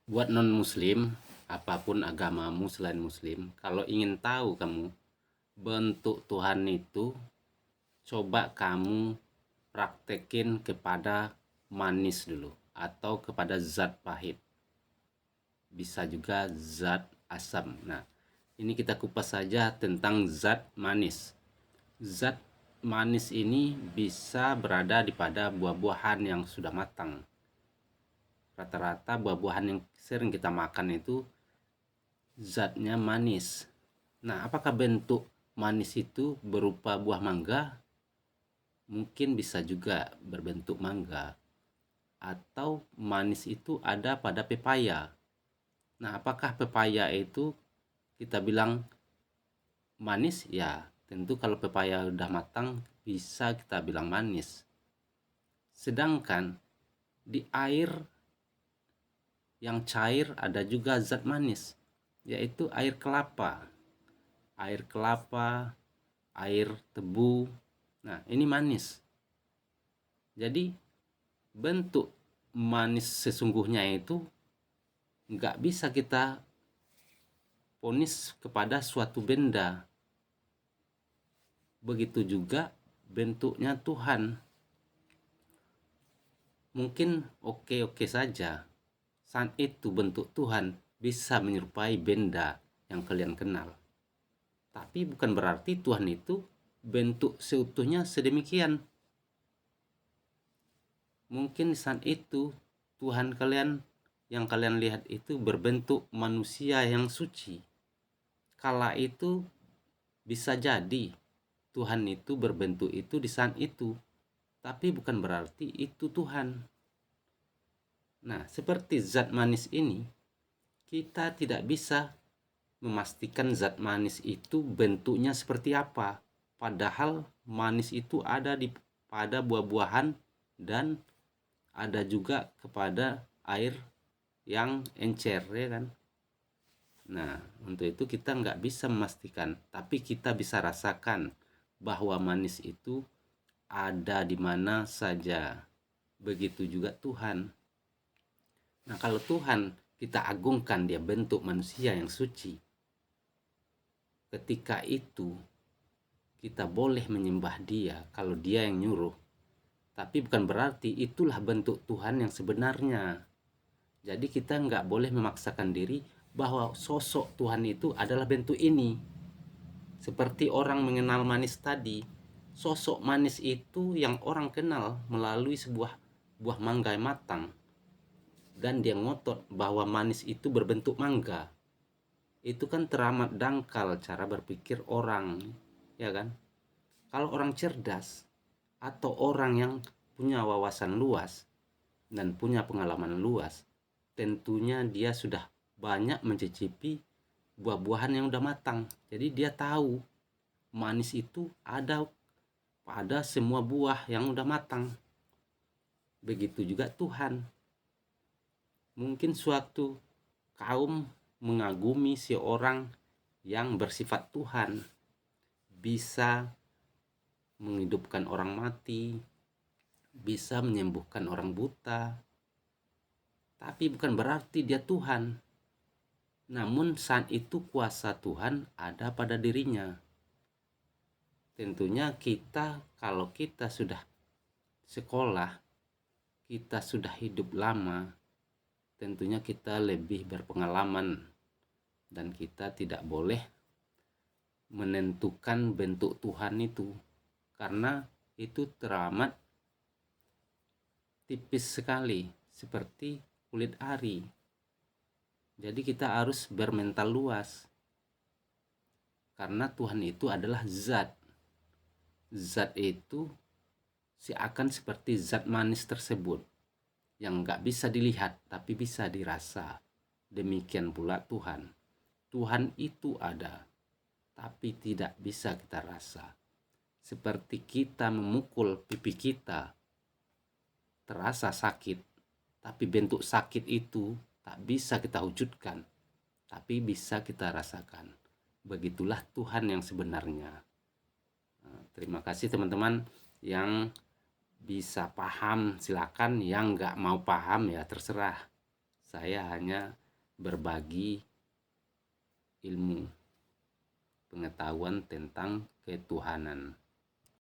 Buat non-muslim, apapun agamamu selain muslim, kalau ingin tahu kamu bentuk Tuhan itu, coba kamu praktekin kepada manis dulu atau kepada zat pahit. Bisa juga zat asam. Nah, ini kita kupas saja tentang zat manis. Zat manis ini bisa berada di pada buah-buahan yang sudah matang. Rata-rata buah-buahan yang sering kita makan itu zatnya manis. Nah, apakah bentuk manis itu berupa buah mangga? Mungkin bisa juga berbentuk mangga. Atau manis itu ada pada pepaya. Nah, apakah pepaya itu kita bilang manis? Ya, tentu kalau pepaya udah matang bisa kita bilang manis. Sedangkan di air yang cair ada juga zat manis, yaitu air kelapa. Air kelapa, air tebu. Nah, ini manis. Jadi, bentuk manis sesungguhnya itu nggak bisa kita ponis kepada suatu benda. Begitu juga bentuknya Tuhan. Mungkin oke-oke saja. Saat itu bentuk Tuhan bisa menyerupai benda yang kalian kenal. Tapi bukan berarti Tuhan itu bentuk seutuhnya sedemikian. Mungkin saat itu Tuhan kalian yang kalian lihat itu berbentuk manusia yang suci. Kala itu bisa jadi Tuhan itu berbentuk itu di saat itu, tapi bukan berarti itu Tuhan. Nah, seperti zat manis ini, kita tidak bisa memastikan zat manis itu bentuknya seperti apa. Padahal manis itu ada pada buah-buahan dan ada juga kepada air yang encer, ya kan? Nah, untuk itu kita nggak bisa memastikan, tapi kita bisa rasakan bahwa manis itu ada di mana saja. Begitu juga Tuhan. Nah, kalau Tuhan kita agungkan, dia bentuk manusia yang suci. Ketika itu kita boleh menyembah dia kalau dia yang nyuruh. Tapi bukan berarti itulah bentuk Tuhan yang sebenarnya. Jadi kita nggak boleh memaksakan diri bahwa sosok Tuhan itu adalah bentuk ini. Seperti orang mengenal manis tadi, sosok manis itu yang orang kenal melalui sebuah buah mangga yang matang. Dan dia ngotot bahwa manis itu berbentuk mangga. Itu kan teramat dangkal cara berpikir orang, ya kan? Kalau orang cerdas atau orang yang punya wawasan luas dan punya pengalaman luas, tentunya dia sudah banyak mencicipi buah-buahan yang udah matang. Jadi dia tahu manis itu ada pada semua buah yang udah matang. Begitu juga Tuhan. Mungkin suatu kaum mengagumi seorang yang bersifat Tuhan, bisa menghidupkan orang mati, bisa menyembuhkan orang buta, tapi bukan berarti dia Tuhan. Namun saat itu kuasa Tuhan ada pada dirinya. Tentunya kita, kalau kita sudah sekolah, kita sudah hidup lama, tentunya kita lebih berpengalaman dan kita tidak boleh menentukan bentuk Tuhan itu, karena itu teramat tipis sekali, seperti kulit ari. Jadi kita harus bermental luas, karena Tuhan itu adalah zat. Zat itu seakan seperti zat manis tersebut, yang gak bisa dilihat tapi bisa dirasa. Demikian pula Tuhan. Tuhan itu ada, tapi tidak bisa kita rasa. Seperti kita memukul pipi kita, terasa sakit, tapi bentuk sakit itu tak bisa kita wujudkan, tapi bisa kita rasakan. Begitulah Tuhan yang sebenarnya. Terima kasih teman-teman yang bisa paham, silakan. Yang nggak mau paham ya terserah. Saya hanya berbagi ilmu, pengetahuan tentang ketuhanan.